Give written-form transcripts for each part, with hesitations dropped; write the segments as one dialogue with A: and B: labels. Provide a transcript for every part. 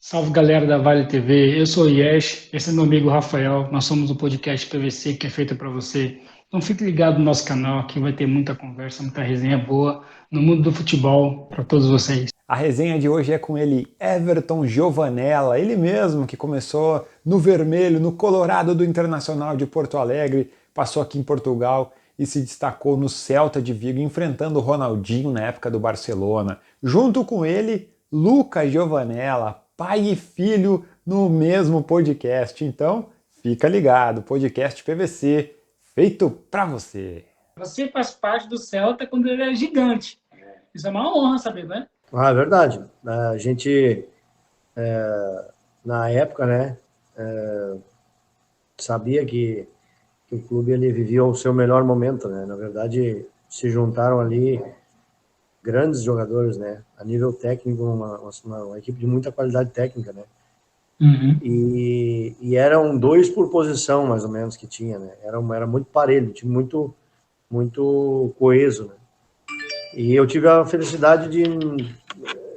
A: Salve galera da Vale TV, eu sou o Yesh, esse é meu amigo Rafael, nós somos o podcast PVC que é feito para você. Então fique ligado no nosso canal, que vai ter muita conversa, muita resenha boa no mundo do futebol para todos vocês.
B: A resenha de hoje é com ele, Everton Giovanella, ele mesmo que começou no vermelho, no colorado do Internacional de Porto Alegre, passou aqui em Portugal e se destacou no Celta de Vigo, enfrentando o Ronaldinho na época do Barcelona. Junto com ele, Lucas Giovanella, pai e filho no mesmo podcast. Então, fica ligado, podcast PVC, feito pra você.
A: Você faz parte do Celta quando ele era gigante. Isso é uma honra saber, né?
C: É verdade. A gente, na época, né, sabia que o clube ele vivia o seu melhor momento, né? Na verdade, se juntaram ali grandes jogadores, né? A nível técnico, uma equipe de muita qualidade técnica, né?
A: Uhum.
C: E eram dois por posição, mais ou menos, que tinha, né? Era muito parelho, time muito coeso, né? E eu tive a felicidade de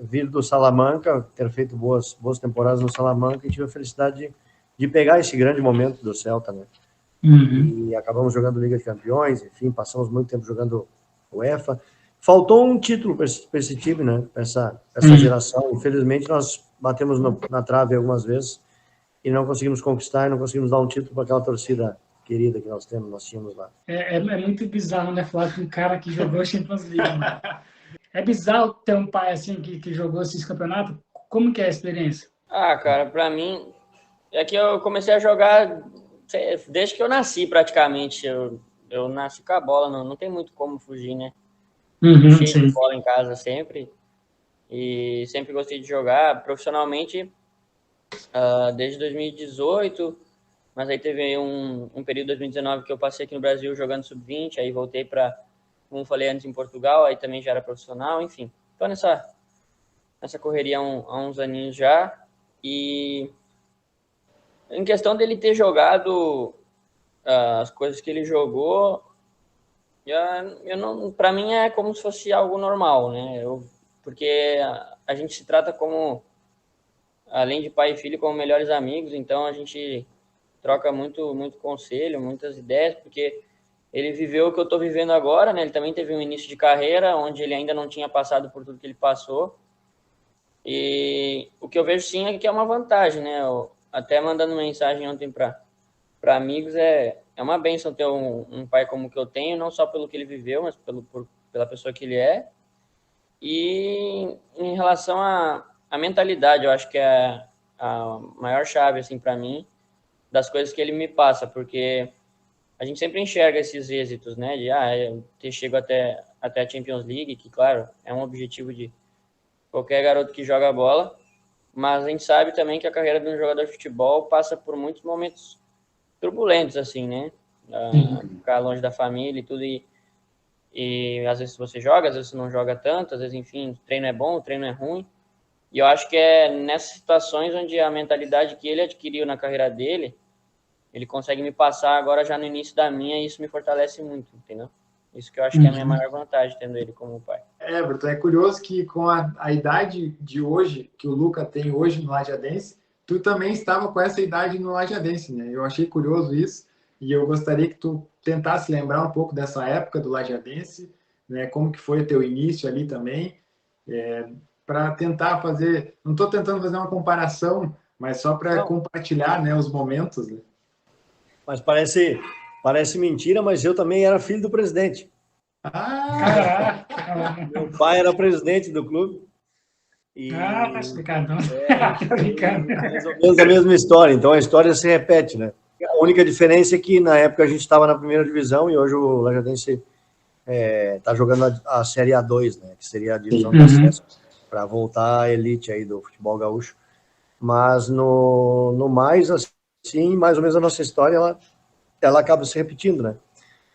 C: vir do Salamanca, ter feito boas temporadas no Salamanca, e tive a felicidade de pegar esse grande momento do Celta, né?
A: Uhum.
C: E acabamos jogando Liga de Campeões, enfim, passamos muito tempo jogando UEFA. Faltou um título para esse time, né? Para essa geração. Infelizmente, nós batemos na trave algumas vezes e não conseguimos conquistar, e não conseguimos dar um título para aquela torcida querida que nós tínhamos lá.
A: É muito bizarro, né, falar com um cara que jogou Champions League. Né? É bizarro ter um pai assim que jogou esses campeonatos. Como que é a experiência?
D: Ah, cara, pra mim, é que eu comecei a jogar desde que eu nasci, praticamente. Eu nasci com a bola, não tem muito como fugir, né? Cheio de bola em casa sempre. E sempre gostei de jogar profissionalmente desde 2018. Mas aí teve um período de 2019 que eu passei aqui no Brasil jogando sub-20. Aí voltei para, como falei antes, em Portugal. Aí também já era profissional, enfim. Tô nessa correria há uns aninhos já. E em questão dele ter jogado as coisas que ele jogou, eu não, para mim é como se fosse algo normal, né? Porque a gente se trata como, além de pai e filho, como melhores amigos, então a gente troca muito conselho, muitas ideias, porque ele viveu o que eu estou vivendo agora, né? Ele também teve um início de carreira onde ele ainda não tinha passado por tudo que ele passou. E o que eu vejo sim é que é uma vantagem, né? Eu, até mandando mensagem ontem para amigos, é uma bênção ter um pai como o que eu tenho, não só pelo que ele viveu, mas pela pessoa que ele é. E em relação à mentalidade, eu acho que é a maior chave, assim, para mim, das coisas que ele me passa, porque a gente sempre enxerga esses êxitos, né? De, eu ter chego até a Champions League, que, claro, é um objetivo de qualquer garoto que joga bola, mas a gente sabe também que a carreira de um jogador de futebol passa por muitos momentos turbulentos, assim, né? Ficar longe da família e tudo, e às vezes você joga, às vezes você não joga tanto, às vezes, enfim, o treino é bom, o treino é ruim, e eu acho que é nessas situações onde a mentalidade que ele adquiriu na carreira dele, ele consegue me passar agora já no início da minha, e isso me fortalece muito, entendeu? Isso que eu acho que é a minha maior vantagem, tendo ele como pai.
E: Everton, é curioso que com a idade de hoje, que o Luca tem hoje no Lajadense, tu também estava com essa idade no Lajadense, né? Eu achei curioso isso e eu gostaria que tu tentasse lembrar um pouco dessa época do Lajadense, né? Como que foi o teu início ali também, para tentar fazer, não estou tentando fazer uma comparação, mas só para compartilhar, né, os momentos. Né?
C: Mas parece mentira, mas eu também era filho do presidente. Meu pai era presidente do clube.
A: Tá explicado.
C: Mais ou menos a mesma história. Então a história se repete, né? A única diferença é que na época a gente estava na primeira divisão e hoje o Lajadense está jogando a Série A2, né? Que seria a divisão de acesso para voltar à elite aí do futebol gaúcho. Mas no mais, assim, mais ou menos a nossa história ela acaba se repetindo, né?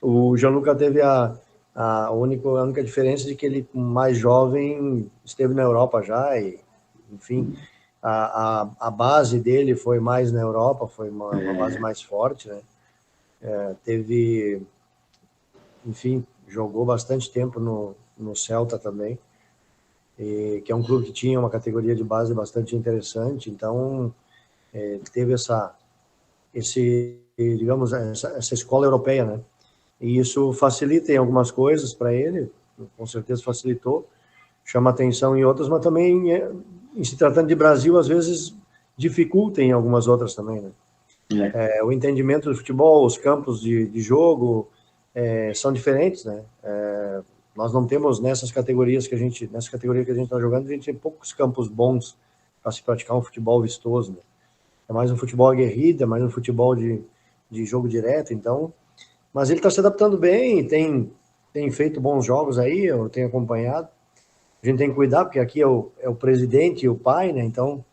C: O Gianluca teve a única diferença de que ele, mais jovem, esteve na Europa já, e, enfim, a base dele foi mais na Europa, foi uma base mais forte, né? Enfim, jogou bastante tempo no Celta também. que é um clube que tinha uma categoria de base bastante interessante, então teve digamos, essa escola europeia, né? E isso facilita em algumas coisas para ele, com certeza facilitou, chama atenção em outras, mas também, em se tratando de Brasil, às vezes dificulta em algumas outras também, né? O entendimento do futebol, os campos de jogo são diferentes, né? Nós não temos nessa categoria que a gente está jogando, a gente tem poucos campos bons para se praticar um futebol vistoso, né? É mais um futebol aguerrido, é mais um futebol de jogo direto, então. Mas ele está se adaptando bem, tem feito bons jogos aí, eu tenho acompanhado. A gente tem que cuidar, porque aqui é o presidente e o pai, né? Então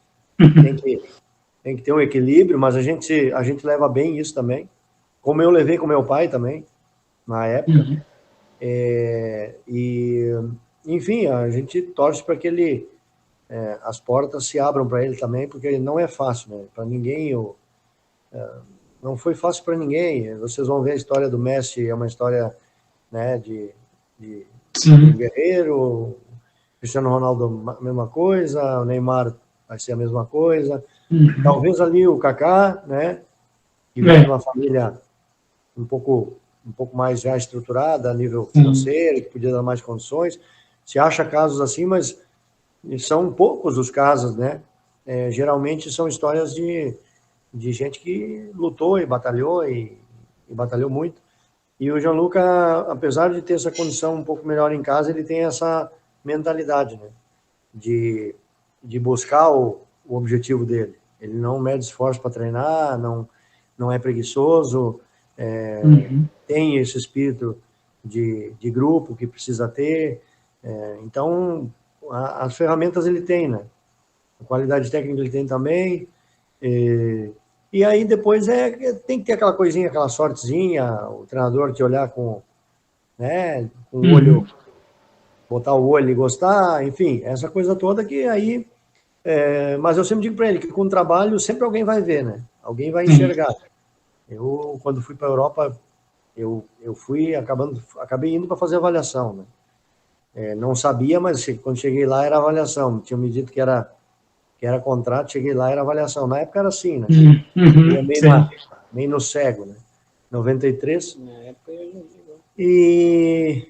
C: tem que ter um equilíbrio, mas a gente leva bem isso também. Como eu levei com meu pai também, na época. Enfim, a gente torce para que as portas se abram para ele também, porque não é fácil, né? Para ninguém, não foi fácil para ninguém. Vocês vão ver a história do Messi, é uma história, né, de um guerreiro. Cristiano Ronaldo, a mesma coisa. O Neymar vai ser a mesma coisa. Talvez ali o Kaká, né, que vem de uma família um pouco mais já estruturada a nível financeiro, que podia dar mais condições. Se acha casos assim, mas são poucos os casos, né? Geralmente são histórias de gente que lutou e batalhou muito. E o Gianluca, apesar de ter essa condição um pouco melhor em casa, ele tem essa mentalidade, né? De buscar o objetivo dele. Ele não mede esforço para treinar, não é preguiçoso, tem esse espírito de grupo que precisa ter. Então, as ferramentas ele tem, né? A qualidade técnica ele tem também. E aí depois tem que ter aquela coisinha, aquela sortezinha, o treinador te olhar com o olho, botar o olho e gostar, enfim, essa coisa toda que aí... mas eu sempre digo para ele que com o trabalho sempre alguém vai ver, né? Alguém vai enxergar. Eu, quando fui para a Europa, eu acabei indo para fazer avaliação, né? Não sabia, mas quando cheguei lá era avaliação. Tinham me dito que era contrato, cheguei lá era avaliação. Na época era assim, né? Meio no cego, né? 93.
D: Na época eu não digo.
C: E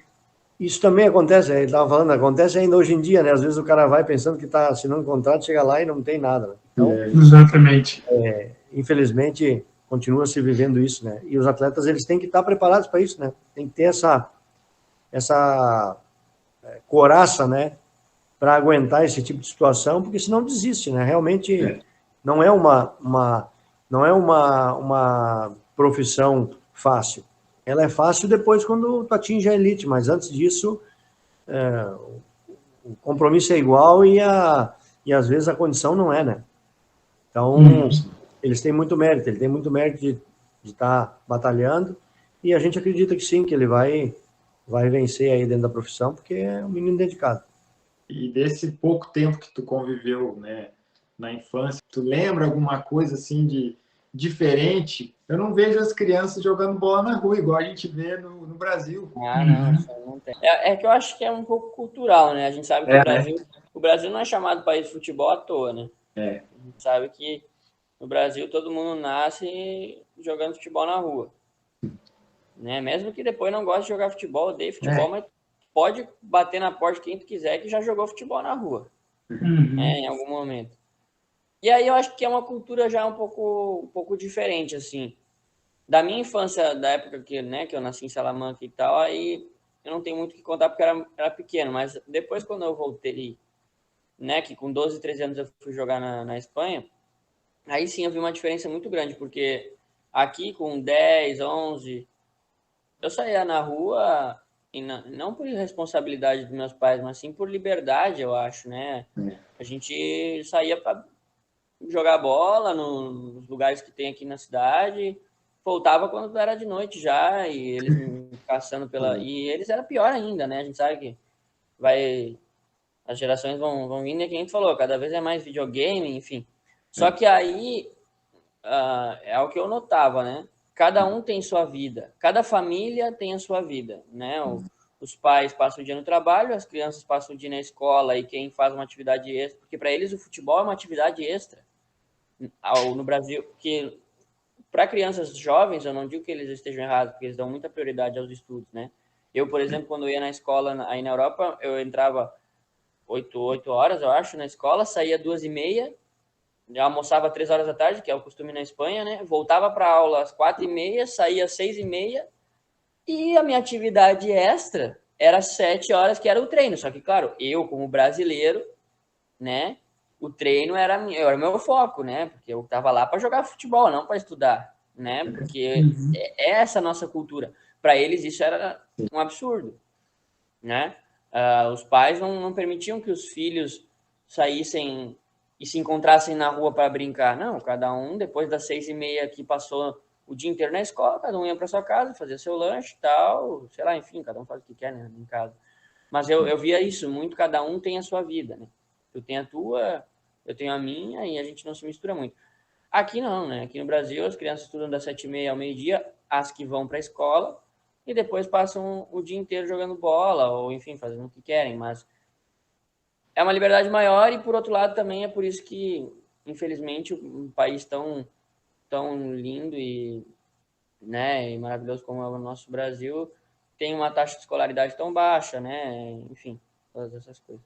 C: isso também acontece, ele estava falando, acontece ainda hoje em dia, né? Às vezes o cara vai pensando que está assinando um contrato, chega lá e não tem nada, né? Então,
A: exatamente.
C: Infelizmente, continua se vivendo isso, né? E os atletas, eles têm que estar preparados para isso, né? Tem que ter essa coraça, né? Para aguentar esse tipo de situação, porque senão desiste, né? Realmente não é uma profissão fácil. Ela é fácil depois quando tu atinge a elite, mas antes disso o compromisso é igual e às vezes a condição não é, né? Então, eles têm muito mérito, ele tem muito mérito de estar batalhando, e a gente acredita que sim, que ele vai vencer aí dentro da profissão, porque é um menino dedicado.
E: E desse pouco tempo que tu conviveu, né, na infância, tu lembra alguma coisa assim de diferente? Eu não vejo as crianças jogando bola na rua, igual a gente vê no Brasil.
D: Não tem. É que eu acho que é um pouco cultural, né? A gente sabe que o Brasil não é chamado país de futebol à toa, né? A gente sabe que no Brasil todo mundo nasce jogando futebol na rua. Né? Mesmo que depois não goste de jogar futebol, odeie futebol, mas pode bater na porta quem tu quiser que já jogou futebol na rua. Né? Em algum momento. E aí eu acho que é uma cultura já um pouco diferente, assim. Da minha infância, da época que eu nasci em Salamanca e tal, aí eu não tenho muito o que contar porque era pequeno, mas depois quando eu voltei, né, que com 12, 13 anos eu fui jogar na Espanha, aí sim eu vi uma diferença muito grande, porque aqui com 10, 11, eu saía na rua, e não por responsabilidade dos meus pais, mas sim por liberdade, eu acho, né? A gente saía para jogar bola nos lugares que tem aqui na cidade, voltava quando era de noite já, e eles me caçando e eles era pior ainda, né? A gente sabe que as gerações vão vindo, e que a gente falou, cada vez é mais videogame, enfim. Só que aí é o que eu notava, né? Cada um tem sua vida, cada família tem a sua vida, né? os pais passam o dia no trabalho, as crianças passam o dia na escola e quem faz uma atividade extra, porque para eles o futebol é uma atividade extra. No Brasil, que para crianças jovens, eu não digo que eles estejam errados, porque eles dão muita prioridade aos estudos, né? Eu, por exemplo, quando eu ia na escola aí na Europa, eu entrava 8 horas, eu acho, na escola, saía 2h30, almoçava 3 horas da tarde, que é o costume na Espanha, né? Voltava para aula às 4h30, saía às 6h30, e a minha atividade extra era 7 horas, que era o treino. Só que, claro, eu, como brasileiro, né? O treino era o meu foco, né? Porque eu tava lá para jogar futebol, não para estudar, né? Porque é essa a nossa cultura. Para eles, isso era um absurdo, né? Os pais não permitiam que os filhos saíssem e se encontrassem na rua para brincar. Não, cada um, depois das 6h30 que passou o dia inteiro na escola, cada um ia para sua casa, fazia seu lanche e tal, sei lá, enfim, cada um faz o que quer, né, em casa. Mas eu via isso muito, cada um tem a sua vida, né? Tu tem a tua, eu tenho a minha, e a gente não se mistura muito. Aqui não, né? Aqui no Brasil, as crianças estudam das 7h30 ao meio-dia, as que vão para a escola, e depois passam o dia inteiro jogando bola, ou enfim, fazendo o que querem, mas é uma liberdade maior, e por outro lado também é por isso que, infelizmente, um país tão lindo e, né, e maravilhoso como é o nosso Brasil tem uma taxa de escolaridade tão baixa, né? Enfim, todas essas coisas.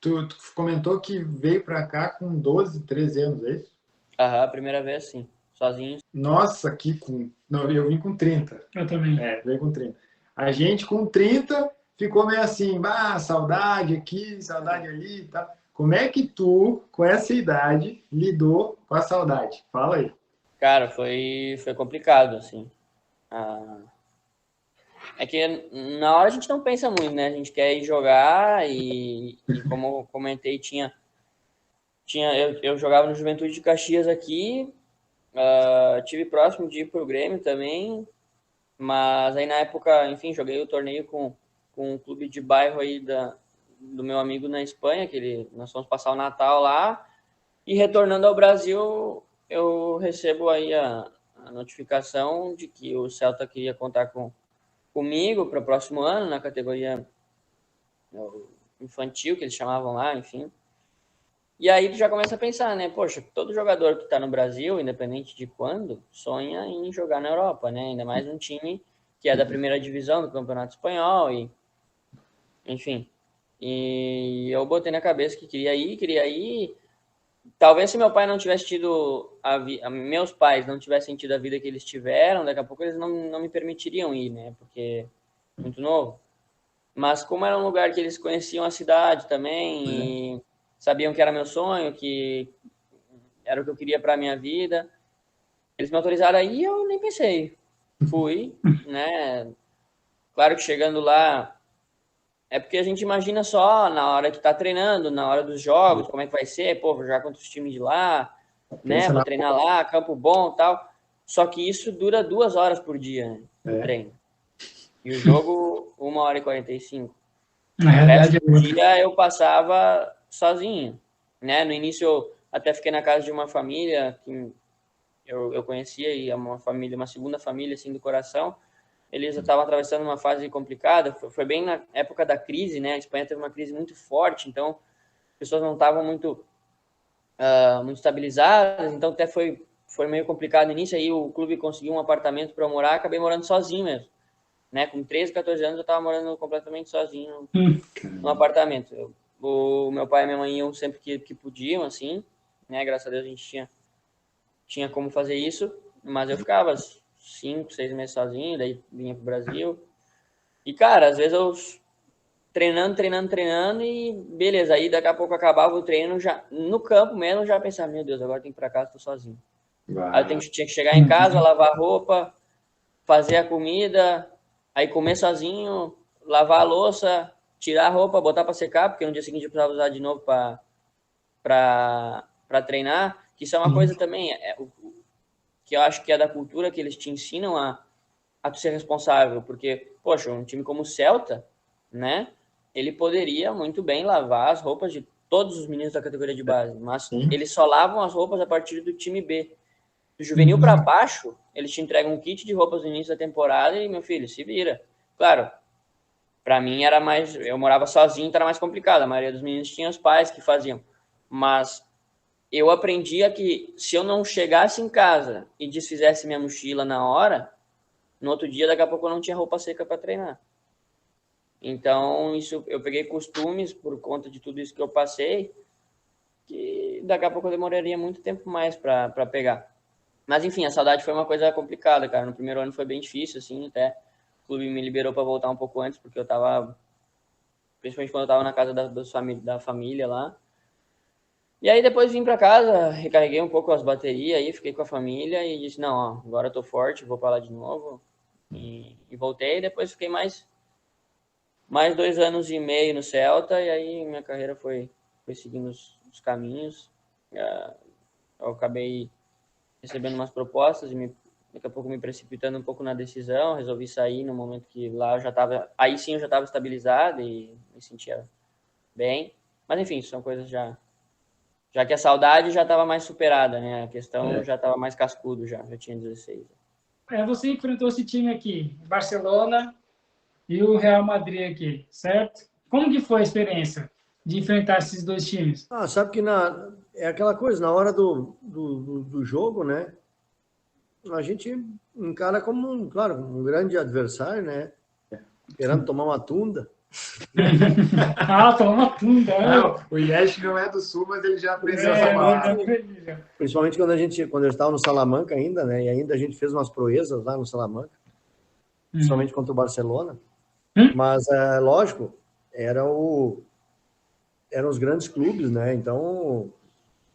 E: Tu comentou que veio para cá com 12, 13 anos, é isso?
D: A primeira vez, sim. Sozinho.
E: Nossa, aqui com... Não, eu vim com 30.
A: Eu também.
E: Veio com 30. A gente com 30 ficou meio assim, saudade aqui, saudade ali e tal. Como é que tu, com essa idade, lidou com a saudade? Fala aí.
D: Cara, foi complicado, assim. É que na hora a gente não pensa muito, né? A gente quer ir jogar e como eu comentei, eu jogava no Juventude de Caxias aqui, tive próximo de ir pro Grêmio também, mas aí na época, enfim, joguei o torneio com um clube de bairro aí do meu amigo na Espanha, nós fomos passar o Natal lá, e retornando ao Brasil, eu recebo aí a notificação de que o Celta queria contar comigo para o próximo ano, na categoria infantil, que eles chamavam lá, enfim. E aí tu já começa a pensar, né? Poxa, todo jogador que está no Brasil, independente de quando, sonha em jogar na Europa, né? Ainda mais um time que é da primeira divisão do Campeonato Espanhol, e enfim. E eu botei na cabeça que queria ir. Talvez se meu pai não tivesse tido meus pais não tivessem tido a vida que eles tiveram, daqui a pouco eles não me permitiriam ir, né? Porque muito novo. Mas como era um lugar que eles conheciam a cidade também, e sabiam que era meu sonho, que era o que eu queria para a minha vida, eles me autorizaram aí e eu nem pensei. Fui, né? Claro que chegando lá, é porque a gente imagina só na hora que tá treinando, na hora dos jogos, como é que vai ser, pô, vou jogar contra os times de lá, né? Vou treinar lá, campo bom e tal. Só que isso dura 2 horas por dia, né? O treino. E o jogo, 1h45.
A: Na realidade,
D: o resto do dia eu passava sozinho, né? No início eu até fiquei na casa de uma família que eu conhecia, e é uma segunda família, assim, do coração. Eles estavam atravessando uma fase complicada, foi bem na época da crise, né? A Espanha teve uma crise muito forte, então as pessoas não estavam muito estabilizadas, então até foi meio complicado no início. Aí o clube conseguiu um apartamento para eu morar, acabei morando sozinho mesmo, né? Com 13, 14 anos eu estava morando completamente sozinho no apartamento. O meu pai e minha mãe iam sempre que podiam, assim, né? Graças a Deus a gente tinha como fazer isso, mas eu ficava 5, 6 meses sozinho, daí vinha pro Brasil. E, cara, às vezes eu treinando e beleza, aí daqui a pouco acabava o treino, já no campo mesmo, já pensava, meu Deus, agora eu tenho que ir pra casa, tô sozinho. Aí eu tinha que chegar em casa, lavar roupa, fazer a comida, aí comer sozinho, lavar a louça, tirar a roupa, botar para secar, porque no dia seguinte eu precisava usar de novo para treinar, que isso é uma coisa também, que eu acho que é da cultura, que eles te ensinam a tu ser responsável, porque, poxa, um time como o Celta, né, ele poderia muito bem lavar as roupas de todos os meninos da categoria de base, mas eles só lavam as roupas a partir do time B. Do juvenil para baixo, eles te entregam um kit de roupas no início da temporada e, meu filho, se vira. Claro, Para mim era mais... Eu morava sozinho, então era mais complicado. A maioria dos meninos tinha os pais que faziam. Mas eu aprendia que se eu não chegasse em casa e desfizesse minha mochila na hora, no outro dia, daqui a pouco eu não tinha roupa seca para treinar. Então, isso, eu peguei costumes por conta de tudo isso que eu passei, que daqui a pouco eu demoraria muito tempo mais para pegar. Mas, enfim, a saudade foi uma coisa complicada, cara. No primeiro ano foi bem difícil, assim, até o clube me liberou para voltar um pouco antes, porque eu tava, principalmente quando eu tava na casa da família lá. E aí depois vim para casa, recarreguei um pouco as baterias aí, fiquei com a família e disse, não, ó, agora eu tô forte, vou para lá de novo. E voltei, e depois fiquei mais 2 anos e meio no Celta, e aí minha carreira foi seguindo os caminhos. Eu acabei recebendo umas propostas e daqui a pouco me precipitando um pouco na decisão, resolvi sair no momento que lá eu já estava, aí sim eu já estava estabilizado e me sentia bem. Mas enfim, são coisas já que a saudade já estava mais superada, né? A questão já estava mais cascudo, já tinha 16.
A: Você enfrentou esse time aqui, Barcelona e o Real Madrid aqui, certo? Como que foi a experiência de enfrentar esses dois times?
C: Sabe que é aquela coisa, na hora do jogo, né? A gente encara como, claro, um grande adversário, né? Querendo tomar uma tunda.
A: Tomar uma tunda.
E: Não, o Yesh não é do Sul, mas ele já aprendeu essa palavra.
C: Principalmente quando eu estava no Salamanca ainda, né? E ainda a gente fez umas proezas lá no Salamanca, principalmente contra o Barcelona. Mas, lógico, eram os grandes clubes, né? Então,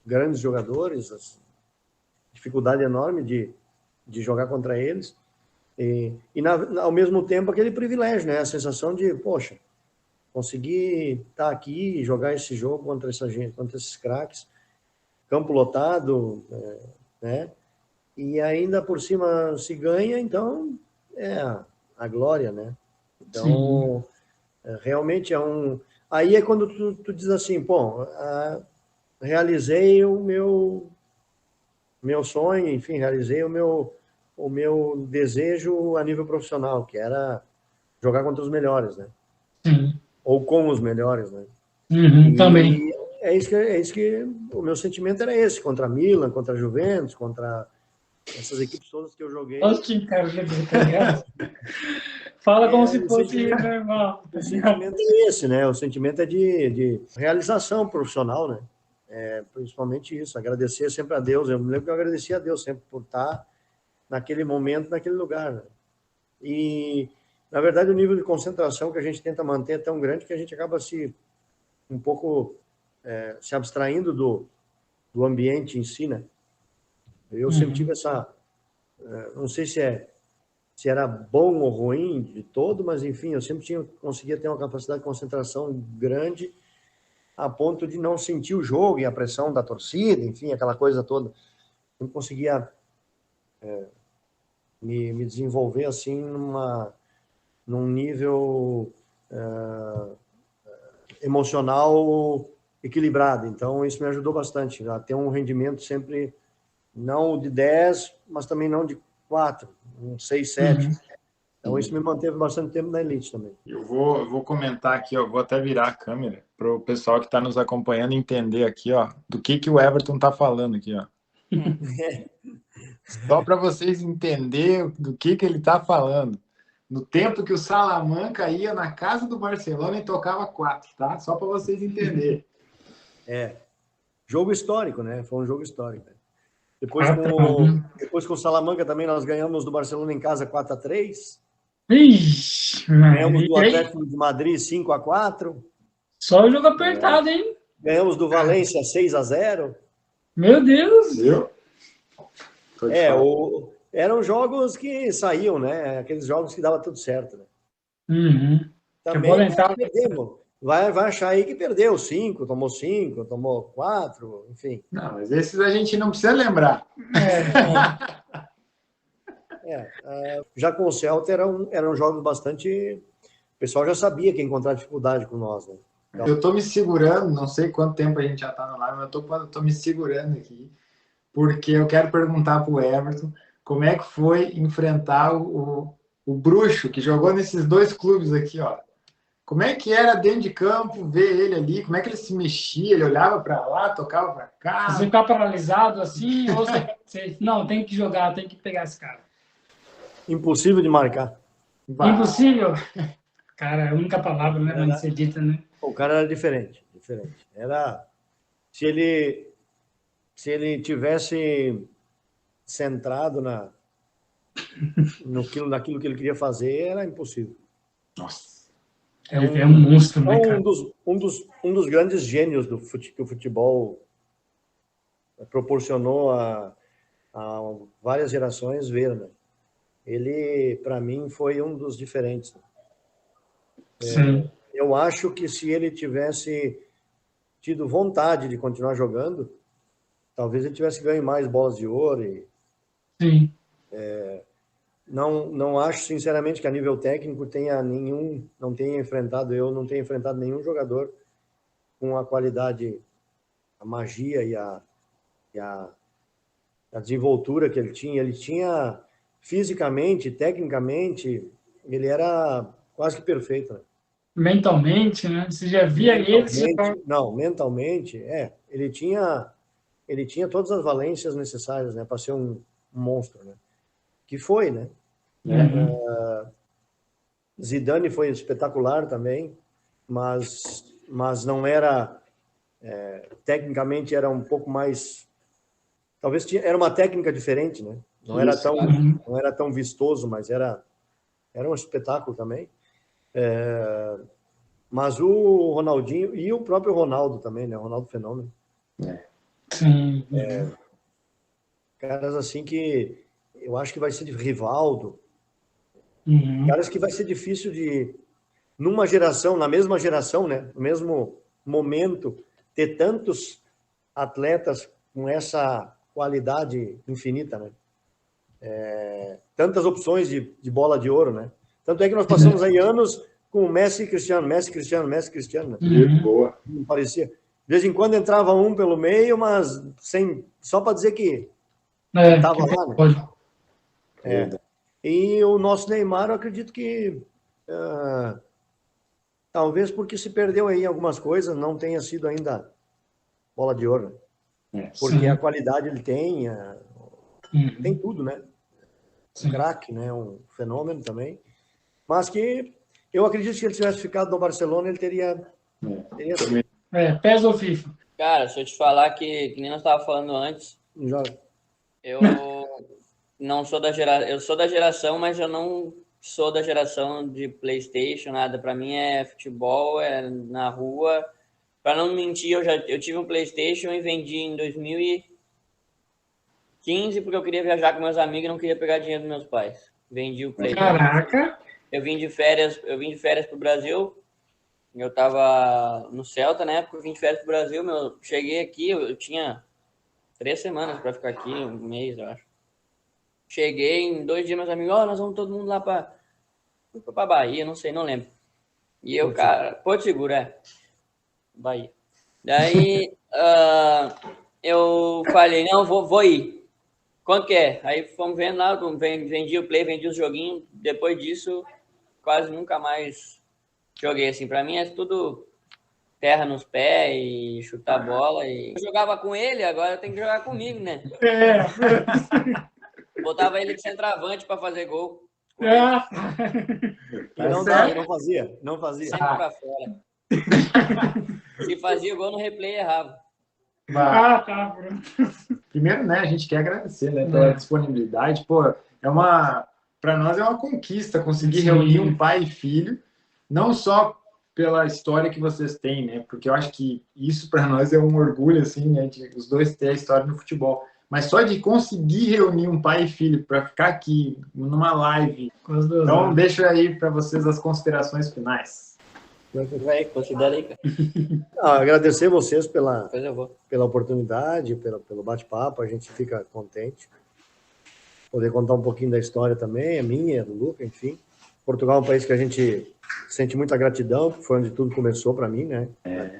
C: grandes jogadores, dificuldade enorme de jogar contra eles. E ao mesmo tempo, aquele privilégio, né? A sensação de, poxa, conseguir estar aqui e jogar esse jogo contra essa gente, contra esses craques, campo lotado, né? E ainda por cima se ganha, então é a glória, né? Então, realmente é um... Aí é quando tu diz assim, pô, realizei o meu sonho, enfim, realizei o meu desejo a nível profissional, que era jogar contra os melhores, né?
A: Sim.
C: Ou com os melhores, né?
A: Também.
C: É isso que o meu sentimento era esse, contra a Milan, contra a Juventus, contra essas equipes todas que eu joguei.
A: Olha que cara, tá ligado? Fala como se fosse normal.
C: O sentimento é esse, né? O sentimento é de realização profissional, né? Principalmente isso, agradecer sempre a Deus. Eu me lembro que eu agradeci a Deus sempre por estar naquele momento, naquele lugar, né? E, na verdade, o nível de concentração que a gente tenta manter é tão grande que a gente acaba um pouco se abstraindo do ambiente em si, né? Eu sempre tive não sei se era bom ou ruim de todo, mas enfim, eu sempre conseguia ter uma capacidade de concentração grande a ponto de não sentir o jogo e a pressão da torcida, enfim, aquela coisa toda. Eu conseguia me desenvolver assim num nível emocional equilibrado. Então, isso me ajudou bastante a ter um rendimento sempre não de 10, mas também não de 4, um 6, 7. Então, isso me manteve bastante tempo na elite também.
B: Eu vou comentar aqui, ó, vou até virar a câmera para o pessoal que está nos acompanhando entender aqui, ó, do que o Everton está falando aqui, ó. Só para vocês entenderem do que ele está falando.
E: No tempo que o Salamanca ia na casa do Barcelona e tocava 4, tá? Só para vocês entenderem.
C: Jogo histórico, né? Foi um jogo histórico. Né? Depois com o Salamanca também nós ganhamos do Barcelona em casa 4-3. Ganhamos do Atlético de Madrid 5-4.
A: Só o jogo apertado, hein?
C: Ganhamos do Valência 6-0.
A: Meu Deus!
E: Viu?
C: Eram jogos que saíam, né? Aqueles jogos que dava tudo certo.
A: Né?
C: Também perdemos. Vai achar aí que perdeu 5, tomou 4, enfim.
E: Não, mas esses a gente não precisa lembrar.
C: Já com o Celta eram jogos bastante... O pessoal já sabia que ia encontrar dificuldade com nós, né?
E: Então... Eu estou me segurando, não sei quanto tempo a gente já está no live, mas eu estou me segurando aqui, porque eu quero perguntar para o Everton como é que foi enfrentar o bruxo que jogou nesses dois clubes aqui, ó. Como é que era dentro de campo ver ele ali? Como é que ele se mexia? Ele olhava para lá, tocava para cá?
A: Você ficar paralisado assim, ou você... Não, tem que jogar, tem que pegar esse cara.
C: Impossível de marcar.
A: Impossível? Cara, é a única palavra, né, para ser dita, né?
C: O cara era diferente. Era... Se ele tivesse centrado naquilo que ele queria fazer, era impossível.
A: Nossa. É um monstro, né, cara?
C: Um dos grandes gênios que o futebol proporcionou a várias gerações ver, né? Ele, para mim, foi um dos diferentes.
A: Sim.
C: Eu acho que se ele tivesse tido vontade de continuar jogando, talvez ele tivesse ganho mais bolas de ouro.
A: Sim.
C: Não acho, sinceramente, que a nível técnico não tenha enfrentado nenhum jogador com a qualidade, a magia e a desenvoltura que ele tinha. Ele tinha, fisicamente, tecnicamente, ele era quase que perfeito, né?
A: Mentalmente, né? Você já via ele...
C: Mentalmente, ele tinha todas as valências necessárias, né, para ser um monstro, né? Que foi, né? Zidane foi espetacular também, mas não era... tecnicamente era um pouco mais... Talvez era uma técnica diferente, né? Não era tão vistoso, mas era um espetáculo também. Mas o Ronaldinho e o próprio Ronaldo também, né? O Ronaldo Fenômeno.
A: Sim.
C: Caras assim que eu acho que vai ser de Rivaldo. Caras que vai ser difícil de, numa geração, na mesma geração, né? No mesmo momento, ter tantos atletas com essa qualidade infinita, né? Tantas opções de bola de ouro, né? Tanto é que nós passamos aí anos com o Messi e Cristiano, Messi, Cristiano, né?
E: Boa.
C: Não parecia. De vez em quando entrava um pelo meio, mas só para dizer que estava lá, né? E o nosso Neymar, eu acredito que talvez porque se perdeu aí algumas coisas, não tenha sido ainda bola de ouro, né? Porque a qualidade ele tem, tem tudo, né? Um craque, né? Um fenômeno também. Mas que eu acredito que se ele tivesse ficado no Barcelona, ele teria sido.
A: PES ou FIFA?
D: Cara, se eu te falar que nem nós estávamos falando antes, eu não sou da geração, eu sou da geração, mas eu não sou da geração de PlayStation, nada. Para mim é futebol, é na rua. Para não mentir, eu tive um PlayStation e vendi em 2015 porque eu queria viajar com meus amigos e não queria pegar dinheiro dos meus pais. Vendi o PlayStation.
A: Caraca!
D: Eu vim de férias pro Brasil. Eu tava no Celta na época, eu vim de férias pro Brasil. Cheguei aqui, eu tinha 3 semanas para ficar aqui, um mês, eu acho. Cheguei, em 2 dias, meus amigos, nós vamos todo mundo lá pra Bahia, não sei, não lembro. E eu, cara, Porto Seguro, Bahia. Daí, eu falei, não, vou ir. Quanto que é? Aí fomos vendo lá, vendi o Play, vendi os joguinhos. Depois disso, quase nunca mais joguei, assim. Pra mim é tudo terra nos pés e chutar bola. Eu jogava com ele, agora eu tenho que jogar comigo, né? Botava ele de centroavante para fazer gol.
C: E não fazia.
D: Sempre para fora. Se fazia o gol no replay, errava.
A: Tá,
E: Primeiro, né, a gente quer agradecer, né, pela disponibilidade. Pô, para nós é uma conquista conseguir reunir um pai e filho, não só pela história que vocês têm, né, porque eu acho que isso para nós é um orgulho, assim, né, de os dois ter a história no futebol. Mas só de conseguir reunir um pai e filho para ficar aqui numa live. Então, deixo aí para vocês as considerações finais.
D: Considera aí, cara.
C: Agradecer vocês pela oportunidade, pelo bate-papo. A gente fica contente. Poder contar um pouquinho da história também, a minha, do Luca, enfim. Portugal é um país que a gente sente muita gratidão, que foi onde tudo começou para mim, né?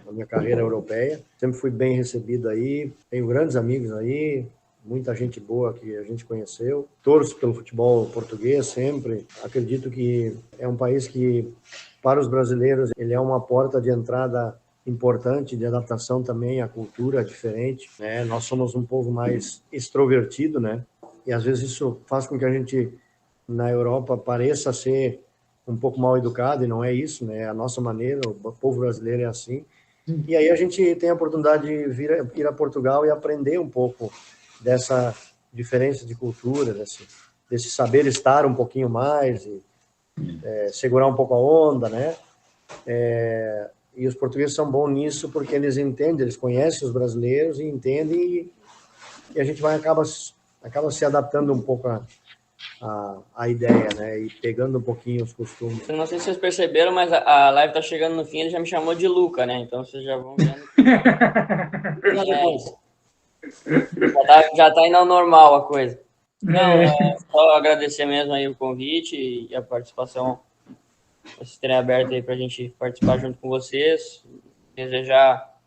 C: Na minha carreira europeia. Sempre fui bem recebido aí, tenho grandes amigos aí, muita gente boa que a gente conheceu. Torço pelo futebol português sempre. Acredito que é um país que, para os brasileiros, ele é uma porta de entrada importante, de adaptação também à cultura diferente, né? Nós somos um povo mais extrovertido, né? E às vezes isso faz com que a gente, na Europa, pareça ser um pouco mal educado, e não é isso, né? É a nossa maneira, o povo brasileiro é assim. E aí a gente tem a oportunidade de ir a Portugal e aprender um pouco dessa diferença de cultura, desse saber estar um pouquinho mais, e, segurar um pouco a onda, né? E os portugueses são bons nisso porque eles entendem, eles conhecem os brasileiros e entendem, e a gente acaba se adaptando um pouco a ideia, né? E pegando um pouquinho os costumes.
D: Eu não sei se vocês perceberam, mas a live tá chegando no fim, ele já me chamou de Luca, né? Então vocês já vão vendo. Já tá indo ao normal a coisa. Não, só agradecer mesmo aí o convite e a participação, vocês terem aberto aí pra gente participar junto com vocês. Desejar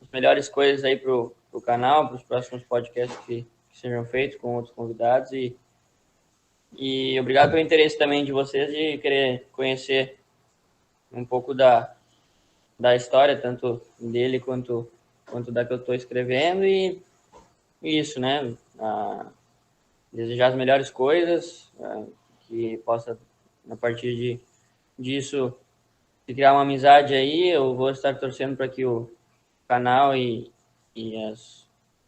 D: as melhores coisas aí pro canal, pros próximos podcasts que sejam feitos com outros convidados e obrigado pelo interesse também de vocês de querer conhecer um pouco da história, tanto dele quanto da que eu estou escrevendo e isso, né? Desejar as melhores coisas, que possa, a partir disso, se criar uma amizade aí. Eu vou estar torcendo para que o canal e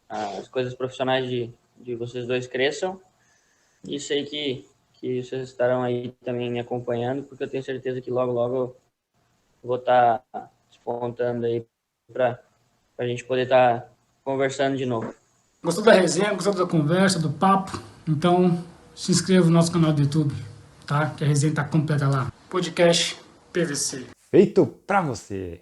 D: as coisas profissionais de vocês dois cresçam. E sei que vocês estarão aí também me acompanhando, porque eu tenho certeza que logo eu vou estar despontando aí para a gente poder estar conversando de novo.
A: Gostou da resenha, gostou da conversa, do papo? Então se inscreva no nosso canal do YouTube, tá? Que a resenha está completa lá. Podcast PVC.
B: Feito para você.